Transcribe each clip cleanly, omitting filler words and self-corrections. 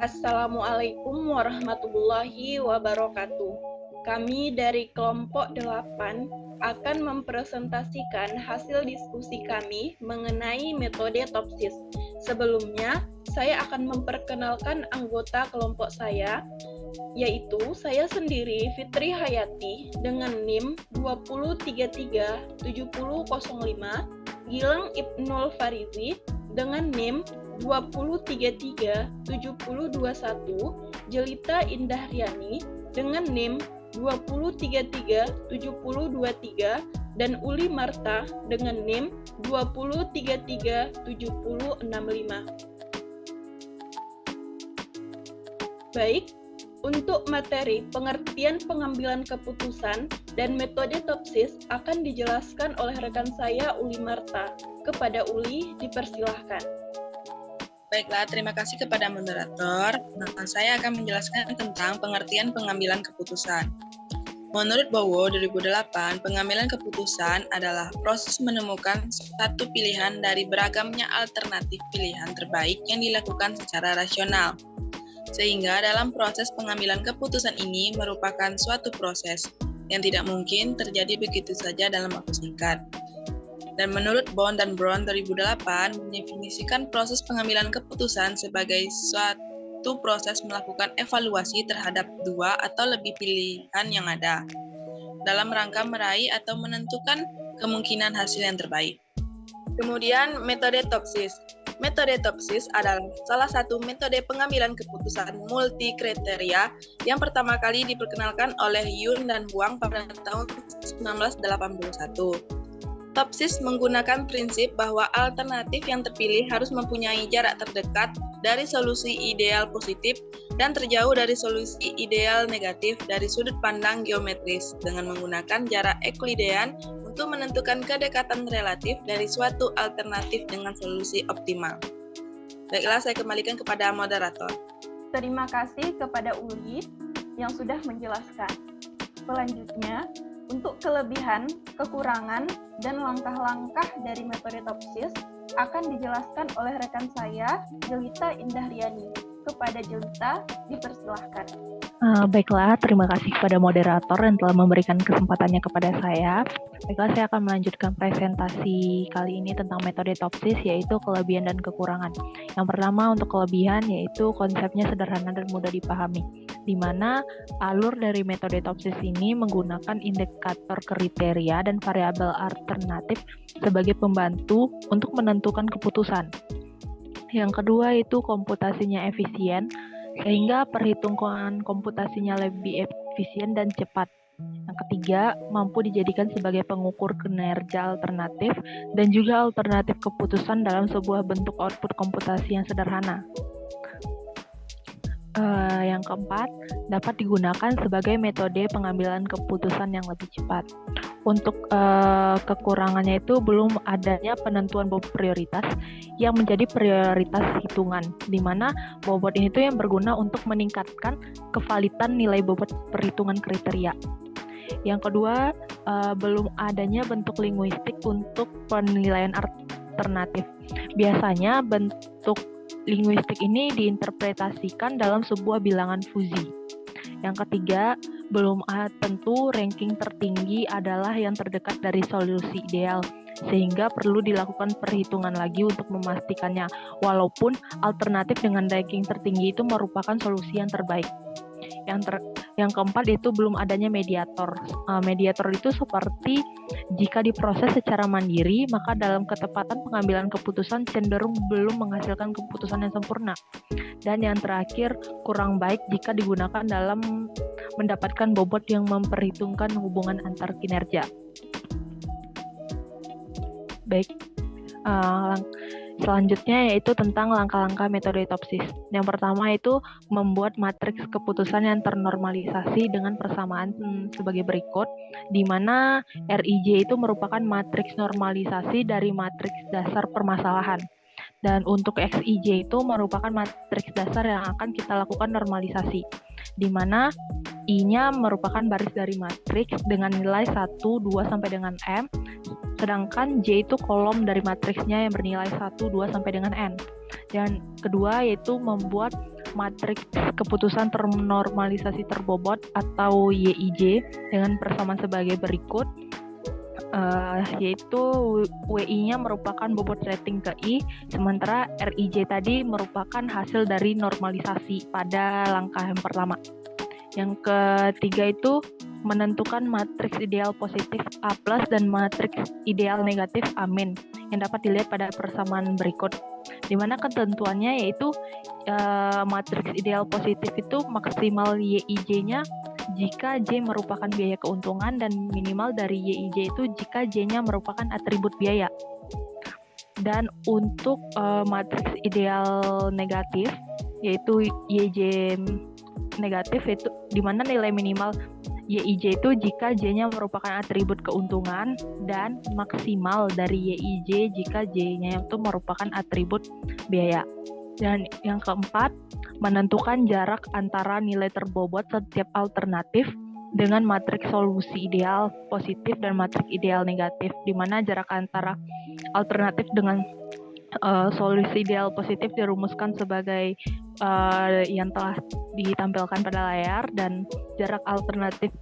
Assalamualaikum warahmatullahi wabarakatuh. Kami dari kelompok 8 akan mempresentasikan hasil diskusi kami mengenai metode TOPSIS. Sebelumnya, saya akan memperkenalkan anggota kelompok saya, yaitu saya sendiri Fitri Hayati dengan NIM 20337005, Gilang Ibnul Farizi dengan NIM 20337021, Jelita Indah Riani dengan NIM 20337023, dan Uli Marta dengan NIM 20337065. Baik, untuk materi pengertian pengambilan keputusan dan metode TOPSIS akan dijelaskan oleh rekan saya Uli Marta. Kepada Uli, dipersilahkan. Baiklah, terima kasih kepada moderator. Saya akan menjelaskan tentang pengertian pengambilan keputusan. Menurut Bowo 2008, pengambilan keputusan adalah proses menemukan satu pilihan dari beragamnya alternatif pilihan terbaik yang dilakukan secara rasional. Sehingga dalam proses pengambilan keputusan ini merupakan suatu proses yang tidak mungkin terjadi begitu saja dalam waktu singkat. Dan menurut Bond dan Brown 2008 mendefinisikan proses pengambilan keputusan sebagai suatu proses melakukan evaluasi terhadap dua atau lebih pilihan yang ada dalam rangka meraih atau menentukan kemungkinan hasil yang terbaik. Kemudian metode TOPSIS. Metode TOPSIS adalah salah satu metode pengambilan keputusan multi kriteria yang pertama kali diperkenalkan oleh Yun dan Huang pada tahun 1981. TOPSIS menggunakan prinsip bahwa alternatif yang terpilih harus mempunyai jarak terdekat dari solusi ideal positif dan terjauh dari solusi ideal negatif dari sudut pandang geometris dengan menggunakan jarak Euklidean untuk menentukan kedekatan relatif dari suatu alternatif dengan solusi optimal. Baiklah, saya kembalikan kepada moderator. Terima kasih kepada Uli yang sudah menjelaskan. Selanjutnya, untuk kelebihan, kekurangan, dan langkah-langkah dari metode TOPSIS akan dijelaskan oleh rekan saya, Jelita Indah Riani. Kepada Jelita, dipersilahkan. Baiklah, terima kasih kepada moderator yang telah memberikan kesempatannya kepada saya. Baiklah, saya akan melanjutkan presentasi kali ini tentang metode TOPSIS, yaitu kelebihan dan kekurangan. Yang pertama untuk kelebihan, yaitu konsepnya sederhana dan mudah dipahami, di mana alur dari metode TOPSIS ini menggunakan indikator kriteria dan variabel alternatif sebagai pembantu untuk menentukan keputusan. Yang kedua itu komputasinya efisien, sehingga perhitungan komputasinya lebih efisien dan cepat. Yang ketiga, mampu dijadikan sebagai pengukur kinerja alternatif dan juga alternatif keputusan dalam sebuah bentuk output komputasi yang sederhana. Yang keempat, dapat digunakan sebagai metode pengambilan keputusan yang lebih cepat. Untuk kekurangannya itu belum adanya penentuan bobot prioritas yang menjadi prioritas hitungan, di mana bobot ini tuh yang berguna untuk meningkatkan kevalitan nilai bobot perhitungan kriteria. Yang kedua, belum adanya bentuk linguistik untuk penilaian alternatif. Biasanya bentuk linguistik ini diinterpretasikan dalam sebuah bilangan fuzi. Yang ketiga, belum tentu ranking tertinggi adalah yang terdekat dari solusi ideal, sehingga perlu dilakukan perhitungan lagi untuk memastikannya, walaupun alternatif dengan ranking tertinggi itu merupakan solusi yang terbaik. Yang keempat itu belum adanya mediator. Mediator itu seperti jika diproses secara mandiri, maka dalam ketepatan pengambilan keputusan cenderung belum menghasilkan keputusan yang sempurna. Dan yang terakhir, kurang baik jika digunakan dalam mendapatkan bobot yang memperhitungkan hubungan antar kinerja. Baik, selanjutnya yaitu tentang langkah-langkah metode TOPSIS. Yang pertama itu membuat matriks keputusan yang ternormalisasi dengan persamaan sebagai berikut, di mana RIJ itu merupakan matriks normalisasi dari matriks dasar permasalahan. Dan untuk XIJ itu merupakan matriks dasar yang akan kita lakukan normalisasi, di mana I-nya merupakan baris dari matriks dengan nilai 1, 2, sampai dengan M, sedangkan J itu kolom dari matriksnya yang bernilai 1, 2, sampai dengan N. Dan kedua yaitu membuat matriks keputusan ternormalisasi terbobot atau YIJ dengan persamaan sebagai berikut, yaitu WI-nya merupakan bobot rating ke I, sementara RIJ tadi merupakan hasil dari normalisasi pada langkah yang pertama. Yang ketiga itu menentukan matriks ideal positif A+ dan matriks ideal negatif A- yang dapat dilihat pada persamaan berikut. Di mana ketentuannya yaitu matriks ideal positif itu maksimal YIJ-nya jika J merupakan biaya keuntungan dan minimal dari YIJ itu jika J-nya merupakan atribut biaya. Dan untuk matriks ideal negatif yaitu YJ negatif itu di mana nilai minimal YIJ itu jika J-nya merupakan atribut keuntungan dan maksimal dari YIJ jika J-nya itu merupakan atribut biaya. Dan yang keempat, menentukan jarak antara nilai terbobot setiap alternatif dengan matriks solusi ideal positif dan matriks ideal negatif, di mana jarak antara alternatif dengan solusi ideal positif dirumuskan sebagai yang telah ditampilkan pada layar, dan jarak alternatif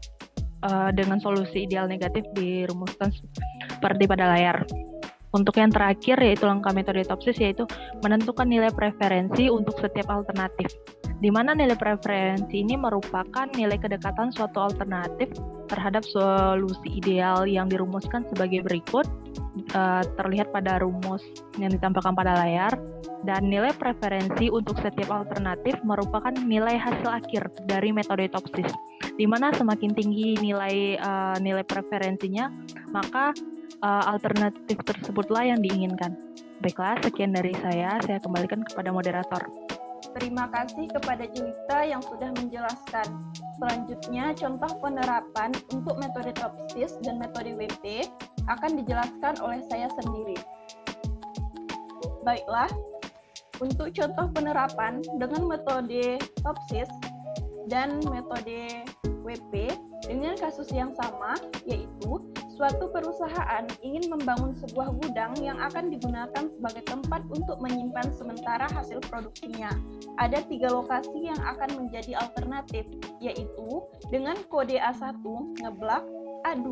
dengan solusi ideal negatif dirumuskan seperti pada layar. Untuk yang terakhir yaitu langkah metode Topsis yaitu menentukan nilai preferensi untuk setiap alternatif. Di mana nilai preferensi ini merupakan nilai kedekatan suatu alternatif terhadap solusi ideal yang dirumuskan sebagai berikut, terlihat pada rumus yang ditampilkan pada layar. Dan nilai preferensi untuk setiap alternatif merupakan nilai hasil akhir dari metode Topsis. Di mana semakin tinggi nilai preferensinya, maka alternatif tersebutlah yang diinginkan. Baiklah, sekian dari saya kembalikan kepada moderator. Terima kasih kepada Julita yang sudah menjelaskan. Selanjutnya, contoh penerapan untuk metode Topsis dan metode WP akan dijelaskan oleh saya sendiri. Baiklah, untuk contoh penerapan dengan metode Topsis dan metode WP dengan kasus yang sama, yaitu suatu perusahaan ingin membangun sebuah gudang yang akan digunakan sebagai tempat untuk menyimpan sementara hasil produksinya. Ada 3 lokasi yang akan menjadi alternatif, yaitu dengan kode A1 Ngeblak, A2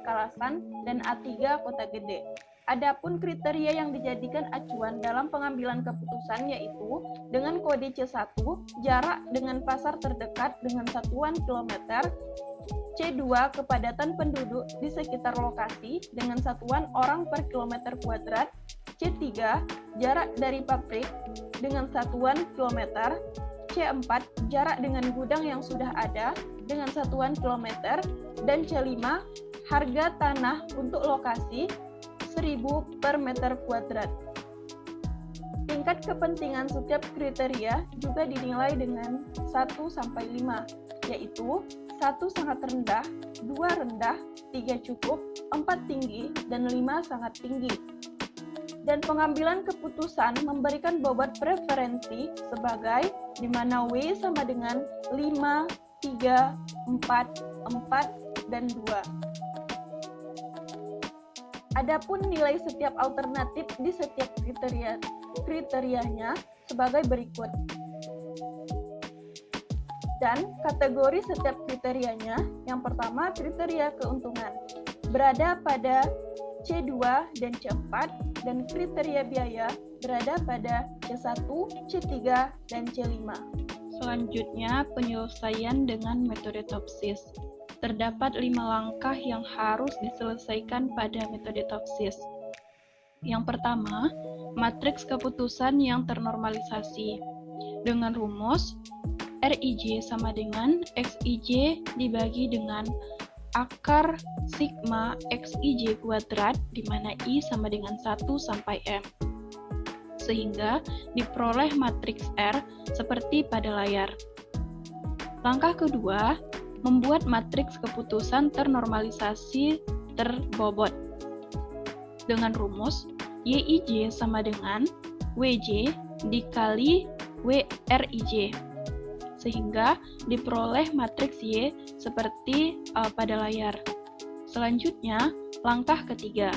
Kalasan, dan A3 Kota Gede. Adapun kriteria yang dijadikan acuan dalam pengambilan keputusan yaitu dengan kode C1 jarak dengan pasar terdekat dengan satuan kilometer, C2 kepadatan penduduk di sekitar lokasi dengan satuan orang per kilometer kuadrat, C3 jarak dari pabrik dengan satuan kilometer, C4 jarak dengan gudang yang sudah ada dengan satuan kilometer, dan C5 harga tanah untuk lokasi 1.000 per meter kuadrat. Tingkat kepentingan setiap kriteria juga dinilai dengan 1-5, yaitu 1 sangat rendah, 2 rendah, 3 cukup, 4 tinggi, dan 5 sangat tinggi. Dan pengambilan keputusan memberikan bobot preferensi sebagai di mana W sama dengan 5, 3, 4, 4, dan 2. Adapun nilai setiap alternatif di setiap kriterianya sebagai berikut. Dan kategori setiap kriterianya, yang pertama kriteria keuntungan, berada pada C2 dan C4, dan kriteria biaya berada pada C1, C3, dan C5. Selanjutnya, penyelesaian dengan metode Topsis. Terdapat 5 langkah yang harus diselesaikan pada metode Topsis. Yang pertama, matriks keputusan yang ternormalisasi. Dengan rumus RIJ sama dengan XIJ dibagi dengan akar sigma XIJ kuadrat, di mana I sama dengan 1 sampai M. Sehingga diperoleh matriks R seperti pada layar. Langkah kedua, membuat matriks keputusan ternormalisasi terbobot. Dengan rumus YIJ sama dengan WJ dikali WRIJ. Sehingga diperoleh matriks Y seperti pada layar. Selanjutnya, langkah ketiga.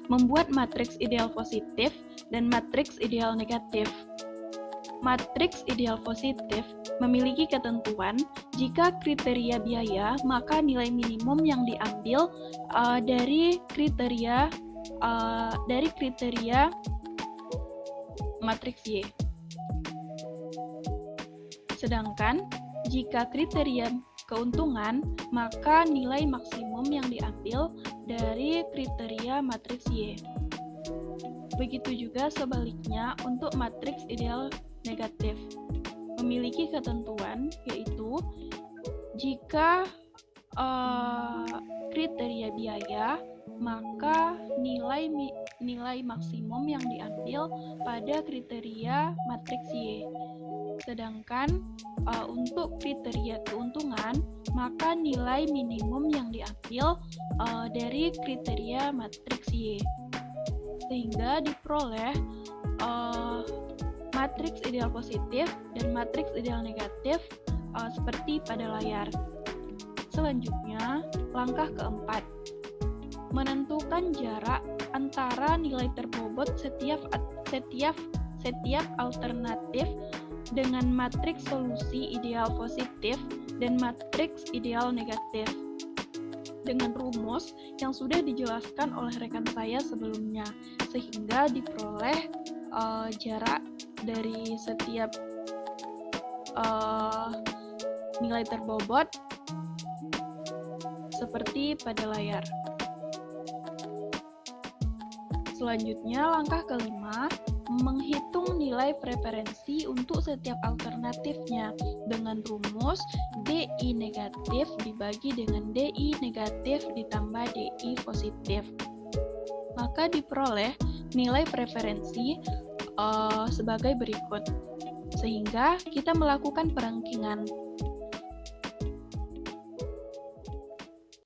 Membuat matriks ideal positif dan matriks ideal negatif. Matriks ideal positif memiliki ketentuan jika kriteria biaya, maka nilai minimum yang diambil dari kriteria matriks Y. Sedangkan jika kriteria keuntungan, maka nilai maksimum yang diambil dari kriteria matriks Y. Begitu juga sebaliknya untuk matriks ideal negatif. Memiliki ketentuan yaitu jika kriteria biaya, maka nilai maksimum yang diambil pada kriteria matriks Y. Sedangkan untuk kriteria keuntungan, maka nilai minimum yang diambil dari kriteria matriks Y. Sehingga diperoleh matriks ideal positif dan matriks ideal negatif seperti pada layar. Selanjutnya, langkah keempat. Menentukan jarak antara nilai terbobot setiap alternatif dengan matriks solusi ideal positif dan matriks ideal negatif dengan rumus yang sudah dijelaskan oleh rekan saya sebelumnya, sehingga diperoleh jarak dari setiap nilai terbobot seperti pada layar. Selanjutnya, langkah kelima, menghitung nilai preferensi untuk setiap alternatifnya dengan rumus DI negatif dibagi dengan DI negatif ditambah DI positif. Maka diperoleh nilai preferensi sebagai berikut, sehingga kita melakukan perangkingan.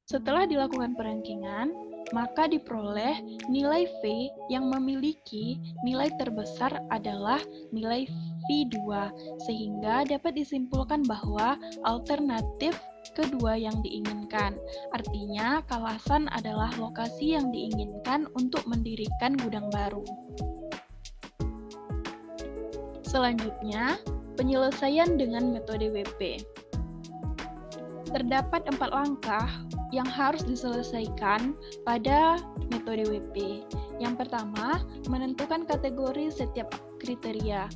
Setelah dilakukan perangkingan, maka diperoleh nilai V yang memiliki nilai terbesar adalah nilai V2, sehingga dapat disimpulkan bahwa alternatif kedua yang diinginkan. Artinya, Kalasan adalah lokasi yang diinginkan untuk mendirikan gudang baru. Selanjutnya, penyelesaian dengan metode WP. Terdapat 4 langkah yang harus diselesaikan pada metode WP. Yang pertama, menentukan kategori setiap kriteria,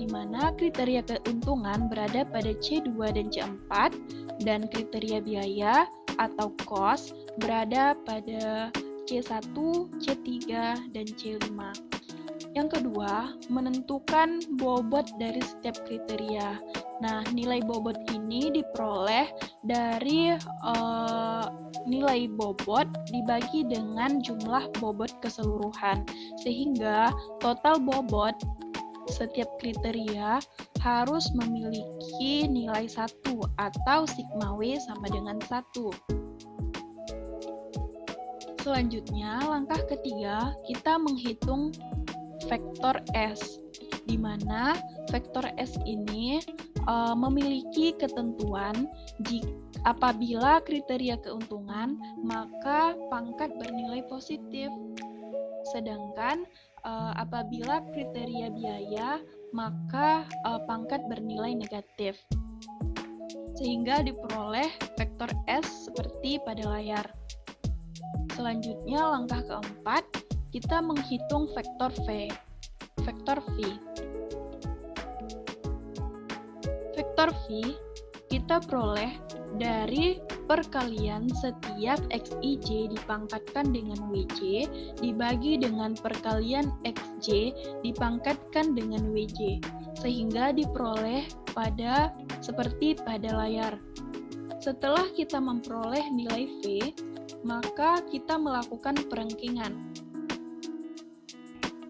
di mana kriteria keuntungan berada pada C2 dan C4, dan kriteria biaya atau cost berada pada C1, C3, dan C5. Yang kedua, menentukan bobot dari setiap kriteria. Nah, nilai bobot ini diperoleh dari nilai bobot dibagi dengan jumlah bobot keseluruhan, sehingga total bobot setiap kriteria harus memiliki nilai 1 atau sigma W sama dengan 1. Selanjutnya, langkah ketiga, kita menghitung vektor S, di mana vektor S ini memiliki ketentuan apabila kriteria keuntungan, maka pangkat bernilai positif. Sedangkan apabila kriteria biaya, maka pangkat bernilai negatif. Sehingga diperoleh vektor S seperti pada layar. Selanjutnya, langkah keempat, kita menghitung vektor V. Vektor V kita peroleh dari perkalian setiap Xij dipangkatkan dengan Wj dibagi dengan perkalian Xj dipangkatkan dengan Wj, sehingga diperoleh seperti pada layar. Setelah kita memperoleh nilai V, maka kita melakukan perangkingan.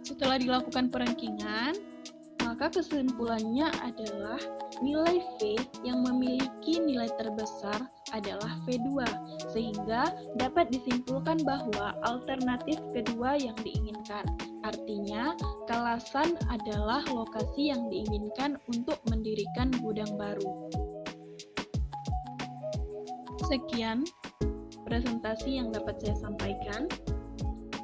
Setelah dilakukan perangkingan, maka kesimpulannya adalah nilai V yang memiliki nilai terbesar adalah V2, sehingga dapat disimpulkan bahwa alternatif kedua yang diinginkan. Artinya, Kalasan adalah lokasi yang diinginkan untuk mendirikan gudang baru. Sekian presentasi yang dapat saya sampaikan.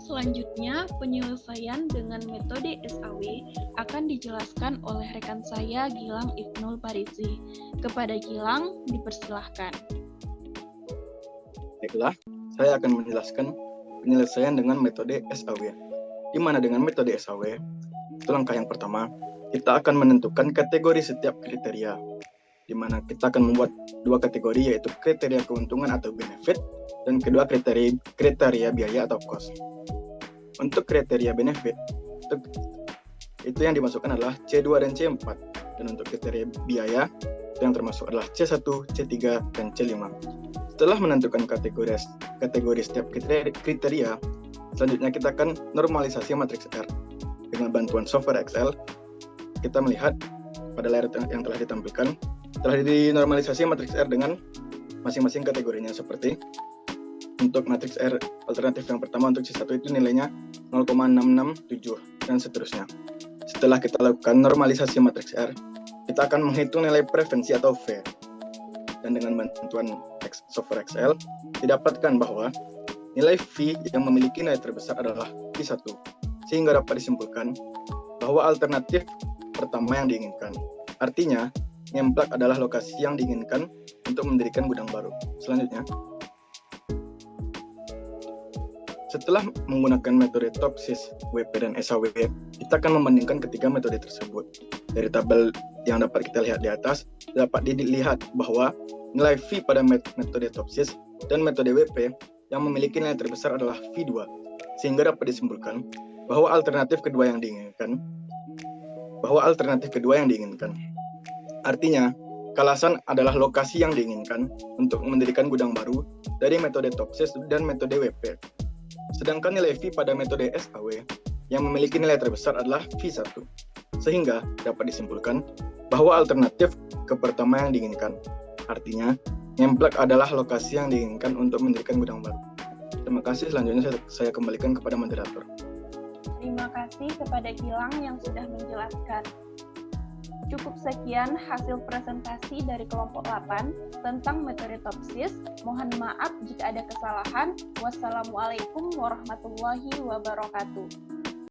Selanjutnya, penyelesaian dengan metode SAW akan dijelaskan oleh rekan saya Gilang Ibnul Parizi. Kepada Gilang, dipersilahkan. Baiklah, saya akan menjelaskan penyelesaian dengan metode SAW. Di mana dengan metode SAW, itu langkah yang pertama, kita akan menentukan kategori setiap kriteria. Di mana kita akan membuat dua kategori, yaitu kriteria keuntungan atau benefit, dan kedua kriteria biaya atau cost. Untuk kriteria benefit, itu yang dimasukkan adalah C2 dan C4. Dan untuk kriteria biaya, itu yang termasuk adalah C1, C3, dan C5. Setelah menentukan kategori setiap kriteria, selanjutnya kita akan normalisasi matriks R. Dengan bantuan software Excel, kita melihat pada layar yang telah ditampilkan, telah dinormalisasi matriks R dengan masing-masing kategorinya, seperti untuk matriks R alternatif yang pertama untuk C1 itu nilainya 0,667 dan seterusnya. Setelah kita lakukan normalisasi matriks R, kita akan menghitung nilai preferensi atau V. Dan dengan bantuan software Excel, didapatkan bahwa nilai V yang memiliki nilai terbesar adalah V1, sehingga dapat disimpulkan bahwa alternatif pertama yang diinginkan. Artinya, ngemplak adalah lokasi yang diinginkan untuk mendirikan gudang baru. Selanjutnya, setelah menggunakan metode TOPSIS, WP, dan SAW, kita akan membandingkan ketiga metode tersebut. Dari tabel yang dapat kita lihat di atas, dapat dilihat bahwa nilai V pada metode TOPSIS dan metode WP yang memiliki nilai terbesar adalah V2, sehingga dapat disimpulkan bahwa alternatif kedua yang diinginkan. Artinya, Kalasan adalah lokasi yang diinginkan untuk mendirikan gudang baru dari metode TOPSIS dan metode WP. Sedangkan nilai V pada metode SAW yang memiliki nilai terbesar adalah V1, sehingga dapat disimpulkan bahwa alternatif ke pertama yang diinginkan. Artinya, ngemplak adalah lokasi yang diinginkan untuk mendirikan gudang baru. Terima kasih, selanjutnya saya kembalikan kepada moderator. Terima kasih kepada Gilang yang sudah menjelaskan. Cukup sekian hasil presentasi dari kelompok 8 tentang metode TOPSIS. Mohon maaf jika ada kesalahan. Wassalamualaikum warahmatullahi wabarakatuh.